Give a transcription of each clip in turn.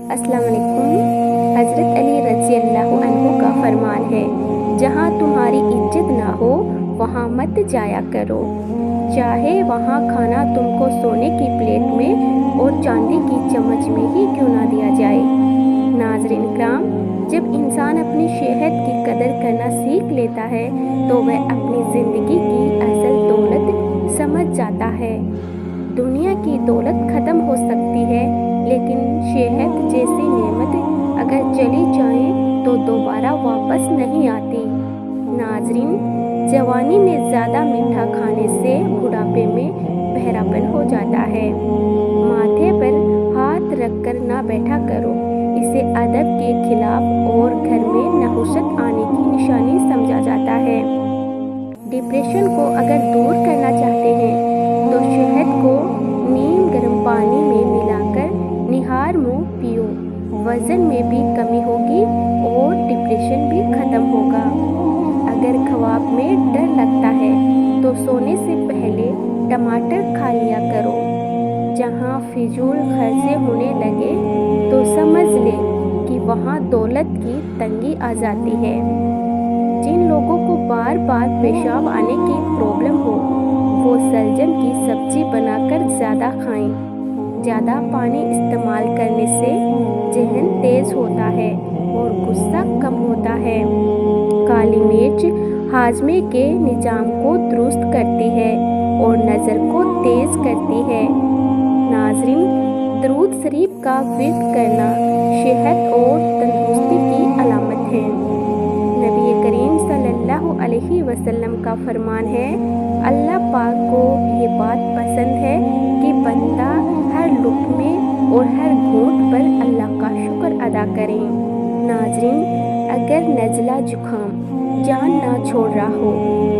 अस्सलाम वालेकुम। हज़रत अली रज़ी अल्लाह अन्हु का फरमान है, जहाँ तुम्हारी इज्जत ना हो वहाँ मत जाया करो, चाहे वहाँ खाना तुमको सोने की प्लेट में और चांदी की चम्मच में ही क्यों ना दिया जाए। नाज़रीन किराम, जब इंसान अपनी सेहत की कदर करना सीख लेता है तो वह अपनी ज़िंदगी की असल दौलत समझ जाता है। दुनिया की दौलत ख़त्म हो सकती है, लेकिन सेहत जैसी नेमत अगर चली जाए तो दोबारा वापस नहीं आती। नाज़रीन, जवानी में ज़्यादा मीठा खाने से बुढ़ापे में बहरापन हो जाता है। माथे पर हाथ रखकर ना बैठा करो, इसे अदब के खिलाफ और घर में नहुसत आने की निशानी समझा जाता है। डिप्रेशन को अगर दूर करना चाहते हैं तो शहद को नीम गर्म पानी में मिलाकर निहार मुँह पियो, वज़न में भी कमी होगी और डिप्रेशन भी ख़त्म होगा। अगर ख्वाब में डर लगता है तो सोने से पहले टमाटर खा लिया करो। जहाँ फिजूल खर्चे होने लगे तो समझ ले कि वहाँ दौलत की तंगी आ जाती है। जिन लोगों को बार बार पेशाब आने की प्रॉब्लम हो वो सलजम की सब्जी बनाकर ज़्यादा खाएं। ज़्यादा पानी इस्तेमाल करने से जहन तेज़ होता है और गुस्सा कम होता है। काली मिर्च हाजमे के निज़ाम को दुरुस्त करती है और नज़र को तेज़ करती है। नाज़रीन, दरूद शरीफ का विर्द करना सेहत और तंदुरुस्ती की अलामत है। नबी करीम सल्लल्लाहु अलैहि वसल्लम का फरमान है, अल्लाह पाक को ये बात पसंद है कि बंदा हर लुक़मे और हर घूंट पर अल्लाह का शुक्र अदा करे। नाज़रीन, अगर नज़ला जुखाम जान ना छोड़ रहा हो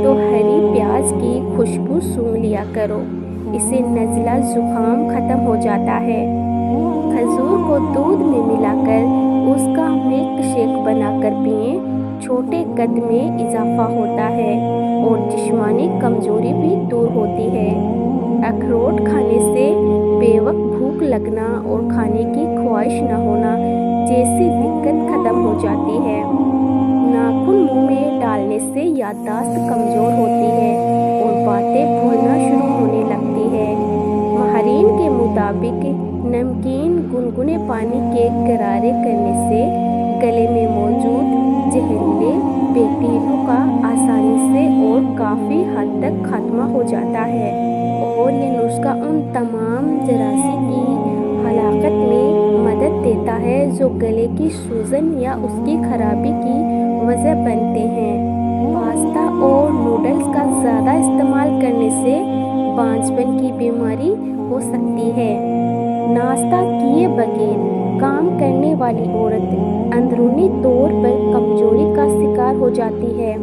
तो हरी प्याज की खुशबू सूंघ लिया करो, इससे नज़ला जुखाम ख़त्म हो जाता है। खजूर को दूध में मिलाकर उसका मिल्क शेक बनाकर पिएं, छोटे कद में इजाफा होता है और जिस्मानी कमजोरी भी दूर होती है। अखरोट खाने से बेवक्त भूख लगना और खाने की ख्वाहिश न होना जैसी दिक्कत ख़त्म हो जाती है। नाखून मुंह में डालने से याददाश्त कमज़ोर होती है और बातें भूलना शुरू होने लगती है। माहिरीन के मुताबिक नमकीन गुनगुने पानी के गरारे करने से गले में मौजूद जहरीले बैक्टीरिया का आसानी से और काफ़ी हद तक खात्मा हो जाता है और ये नुस्खा उन तमाम जरासी की हलाकत में मदद देता है जो गले की सूजन या उसकी खराबी की वजह बनते हैं। पास्ता और नूडल्स का ज़्यादा इस्तेमाल करने से बांझपन की बीमारी हो सकती है। नाश्ता किए बगैर काम करने वाली औरत अंदरूनी तौर पर कमजोरी का शिकार हो जाती है।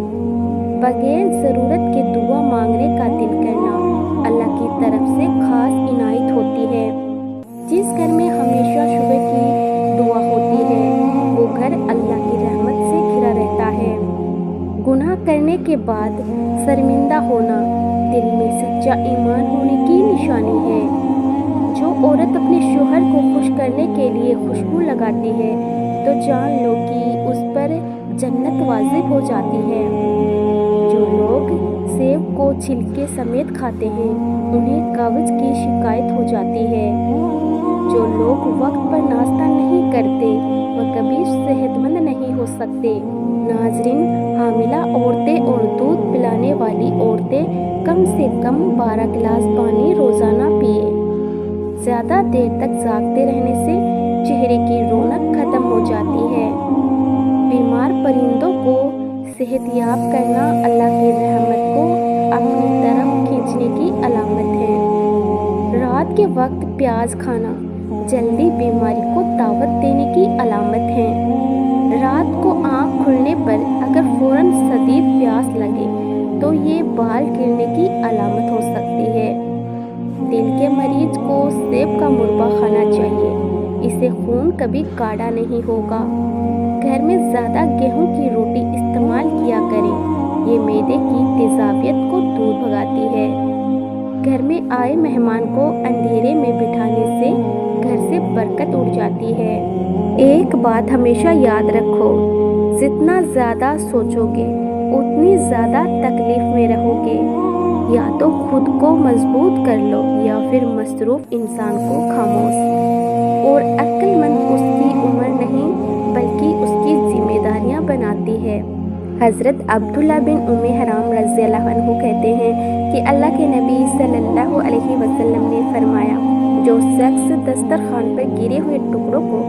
बगैर ज़रूरत के दुआ मांगने का दिल करना अल्लाह की तरफ से खास इनायत होती है। जिस घर में हमेशा सुबह की दुआ होती है वो घर अल्लाह की रहमत से घिरा रहता है। गुनाह करने के बाद शर्मिंदा होना दिल में सच्चा ईमान होने की निशानी है। जो औरत अपने शोहर को खुश करने के लिए खुशबू लगाती है तो जान लो कि उस पर जन्नत वाजिब हो जाती है। जो लोग सेब को छिलके समेत खाते हैं उन्हें कब्ज की शिकायत हो जाती है। जो लोग वक्त पर नाश्ता नहीं करते वह कभी सेहतमंद नहीं हो सकते। नाज़रीन, हामिला औरतें और दूध पिलाने वाली औरतें कम से कम 12 गिलास पानी रोज़ाना पिए। ज़्यादा देर तक जागते रहने से चेहरे की रौनक ख़त्म हो जाती है। बीमार परिंदों को सेहतयाब करना अल्लाह की रहमत को अपनी तरफ खींचने की अलामत है। रात के वक्त प्याज खाना जल्दी बीमारी को दावत देने की अलामत है। रात को आँख खुलने पर अगर फ़ौरन शदीद प्यास लगे तो ये बाल गिरने की अलामत हो सकती है। दिल के मरीज को सेब का मुरब्बा खाना चाहिए, इससे खून कभी गाढ़ा नहीं होगा। घर में ज़्यादा गेहूं की रोटी इस्तेमाल किया करें, ये मैदे की तेज़ाबियत को दूर भगाती है। घर में आए मेहमान को अंधेरे में बिठाने से گھر سے برکت اڑ جاتی ہے۔ ایک بات ہمیشہ یاد رکھو، جتنا زیادہ سوچو گے اتنی زیادہ تکلیف میں رہو گے۔ یا تو خود کو مضبوط کر لو یا پھر مصروف انسان کو خاموش اور عقل مند اس کی عمر نہیں بلکہ اس کی ذمہ داریاں بناتی ہے۔ حضرت عبداللہ بن حرام رضی اللہ عنہ کہتے ہیں کہ اللہ کے نبی صلی اللہ علیہ وسلم نے فرمایا، جو شخص دسترخوان پر گرے ہوئے ٹکڑوں کو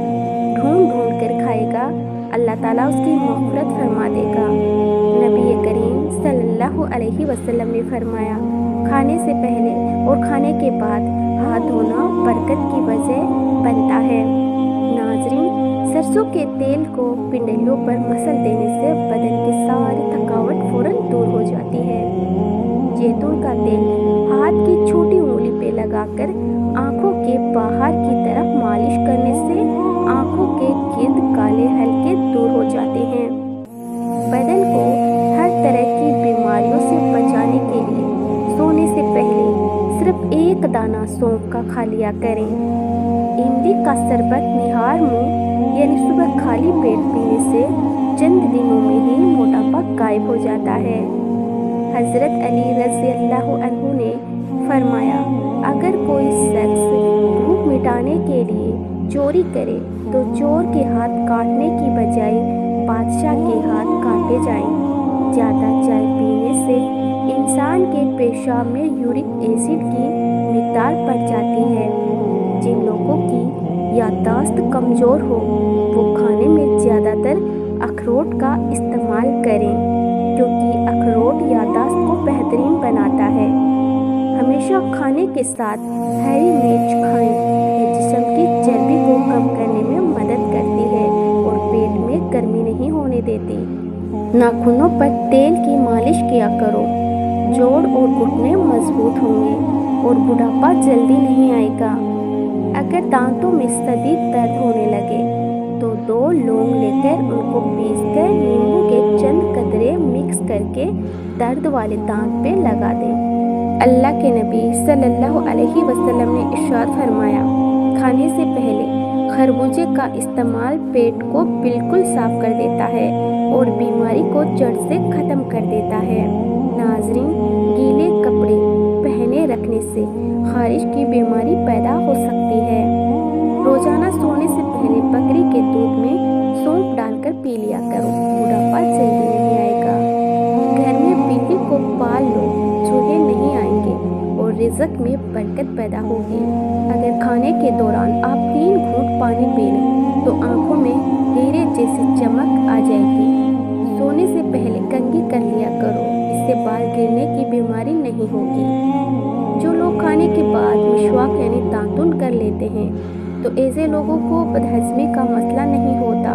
ڈھونڈ ڈھونڈ کر کھائے گا اللہ تعالیٰ اس کی مغفرت فرما دے گا۔ نبی کریم صلی اللہ علیہ وسلم نے فرمایا، کھانے سے پہلے اور کھانے کے بعد ہاتھ دھونا برکت کی وجہ بنتا ہے۔ ناظرین، سرسوں کے تیل کو پنڈلیوں پر مسل دینے سے بدن کی ساری تھکاوٹ فوراً دور ہو جاتی ہے۔ زیتون کا تیل ہاتھ کی چھوٹی انگلی پہ لگا کر آنکھوں کے باہر کی طرف مالش کرنے سے آنکھوں کے گرد کالے حلقے دور ہو جاتے ہیں۔ بدن کو ہر طرح کی بیماریوں سے بچانے کے لیے سونے سے پہلے صرف ایک دانہ سونف کا کھا لیا کریں۔ املی کا شربت نہار منہ یعنی صبح خالی پیٹ پینے سے چند دنوں میں ہی موٹاپا غائب ہو جاتا ہے۔ حضرت علی رضی اللہ عنہ نے فرمایا، اگر کوئی شخص بھوک مٹانے کے لیے چوری کرے تو چور کے ہاتھ کاٹنے کی بجائے بادشاہ کے ہاتھ کاٹے جائیں۔ زیادہ چائے پینے سے انسان کے پیشاب میں یورک ایسڈ کی مقدار بڑھ جاتی ہے۔ جن لوگوں کی یادداشت کمزور ہو وہ کھانے میں زیادہ تر اخروٹ کا استعمال کریں، کیونکہ اخروٹ یادداشت کو بہترین بناتا ہے۔ ہمیشہ کھانے کے ساتھ ہری مرچ کھائیں، یہ جسم کی چربی کو کم کرنے میں مدد کرتی ہے اور پیٹ میں گرمی نہیں ہونے دیتی۔ ناخنوں پر تیل کی مالش کیا کرو، جوڑ اور گھٹنے مضبوط ہوں گے اور بڑھاپا جلدی نہیں آئے گا۔ اگر دانتوں میں شدید درد ہونے لگے تو 2 لونگ لے کر ان کو پیس کر نیمبو کے چند قطرے مکس کر کے درد والے دانت پہ لگا دیں۔ اللہ کے نبی صلی اللہ علیہ وسلم نے ارشاد فرمایا، کھانے سے پہلے خربوزے کا استعمال پیٹ کو بالکل صاف کر دیتا ہے اور بیماری کو جڑ سے ختم کر دیتا ہے۔ ناظرین، گیلے کپڑے پہنے رکھنے سے خارش کی بیماری پیدا ہو سکتی ہے۔ روزانہ سونے سے پہلے بکری کے دودھ میں سونف ڈال کر پی لیا کرو، بڑھاپا جلدی نہیں آئے گا۔ گھر میں بلی کو پال لو، چوہے نہیں آئیں گے اور رزق میں برکت پیدا ہوگی۔ اگر کھانے کے دوران آپ 3 گھونٹ پانی پی لیں تو آنکھوں میں ہیرے جیسی چمک آ جائے گی۔ سونے سے پہلے کنگھی کر لیا کرو، اس سے بال گرنے کی بیماری نہیں ہوگی۔ جو لوگ کھانے کے بعد مسواک یعنی داتن کر لیتے ہیں تو ایسے لوگوں کو بدہضمی کا مسئلہ نہیں ہوتا۔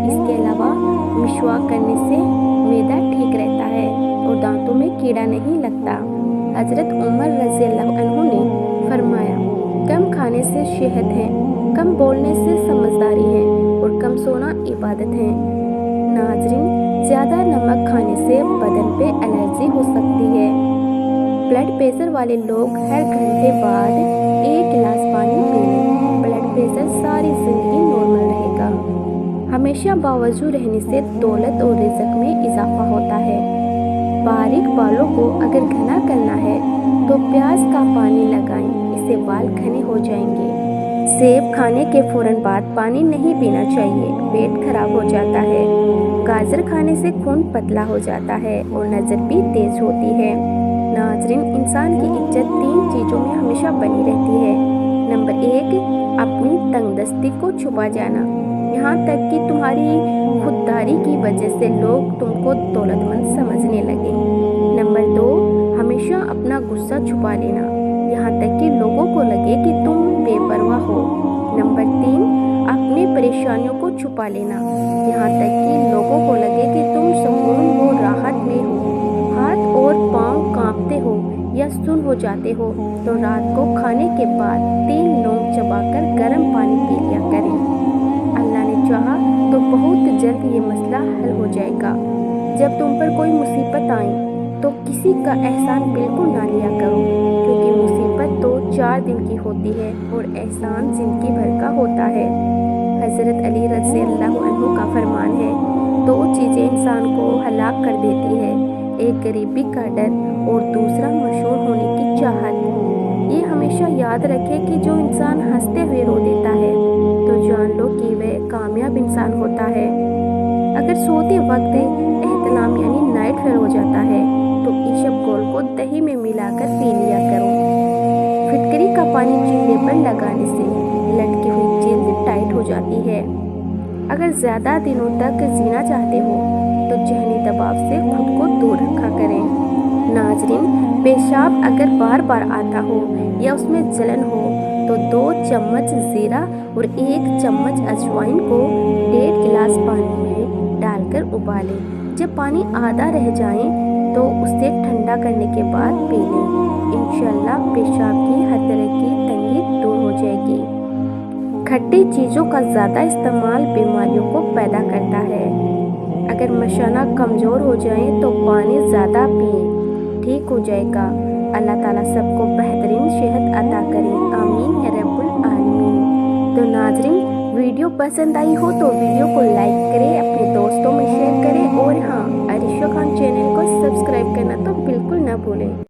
اس کے علاوہ مسواک کرنے سے معدہ ٹھیک رہتا ہے اور دانتوں میں کیڑا نہیں لگتا۔ حضرت عمر رضی اللہ عنہ نے فرمایا، کم کھانے سے صحت ہے، کم بولنے سے سمجھداری ہے اور کم سونا عبادت ہے۔ ناظرین، زیادہ نمک کھانے سے بدن پہ الرجی ہو سکتی ہے۔ بلڈ پریشر والے لوگ ہر گھنٹے بعد 1 گلاس پانی پی لیں، بلڈ پریشر ساری زندگی نارمل رہے گا۔ ہمیشہ باوضو رہنے سے دولت اور رزق میں اضافہ ہوتا ہے۔ باریک بالوں کو اگر گھنا کرنا ہے تو پیاز کا پانی لگائیں، اس سے بال گھنے ہو جائیں گے۔ سیب کھانے کے فوراً بعد پانی نہیں پینا چاہیے، پیٹ خراب ہو جاتا ہے۔ گاجر کھانے سے خون پتلا ہو جاتا ہے اور نظر بھی تیز ہوتی ہے۔ ناظرین، انسان کی عزت 3 چیزوں میں ہمیشہ بنی رہتی ہے۔ نمبر 1، اپنی تنگ دستی کو چھپا جانا، یہاں تک کہ تمہاری خودداری کی وجہ سے لوگ تم کو دولت مند سمجھنے لگیں۔ نمبر 2، ہمیشہ اپنا غصہ چھپا لینا، یہاں تک کہ لوگوں کو لگے کہ تم بے پرواہ ہو۔ نمبر 3، اپنی پریشانیوں کو چھپا لینا، یہاں تک کہ لوگوں کو لگے کہ تم سکون و راحت میں ہو۔ ہاتھ اور پاؤں کانپتے ہو یا سن ہو جاتے ہو تو رات کو کھانے کے بعد 3 لونگ چبا کر گرم پانی پی لیا کریں۔ اللہ نے چاہا تو بہت جلد یہ مسئلہ حل ہو جائے گا۔ جب تم پر کوئی مصیبت آئے تو کسی کا احسان بالکل نہ لیا کرو، کیونکہ مصیبت मोहब्बत तो 4 दिन की होती है और एहसान जिंदगी भर का होता है। हज़रत अली रज़ी अल्लाह अन्हु का फरमान है, 2 चीज़ें इंसान को हलाक कर देती है, एक गरीबी का डर और दूसरा मशहूर होने की चाहत। ये हमेशा याद रखे कि जो इंसान हंसते हुए रो देता है तो जान लो कि वह कामयाब इंसान होता है। अगर सोते वक्त एहतलाम यानी नाइट फेयर हो जाता है तो इसबगोल को दही में मिलाकर पी लिया करो। फिटकरी का पानी चेहरे पर लगाने से लटकी हुई जिल्द टाइट हो जाती है। अगर ज़्यादा दिनों तक जीना चाहते हो तो जहनी दबाव से खुद को दूर रखा करें। नाजरीन, पेशाब अगर बार बार आता हो या उसमें जलन हो तो 2 चम्मच ज़ीरा और 1 चम्मच अजवाइन को 1.5 गिलास पानी में डालकर उबालें। जब पानी आधा रह जाए तो उसे ठंडा करने के बाद पी लें। इंशाअल्लाह पेशाब की हर तरह की तंगी दूर हो जाएगी। खट्टी चीज़ों का ज़्यादा इस्तेमाल बीमारियों को पैदा करता है। अगर मशाना कमज़ोर हो जाए तो पानी ज़्यादा पिएं, ठीक हो जाएगा। अल्लाह ताला सबको बेहतरीन सेहत अता करे, आमीन या रब्बुल आलमीन। तो नाजरीन, वीडियो पसंद आई हो तो वीडियो को लाइक करें, अपने दोस्तों में शेयर करें और हाँ, अरिशा खान चैनल को सब्सक्राइब करना तो बिल्कुल ना भूलें।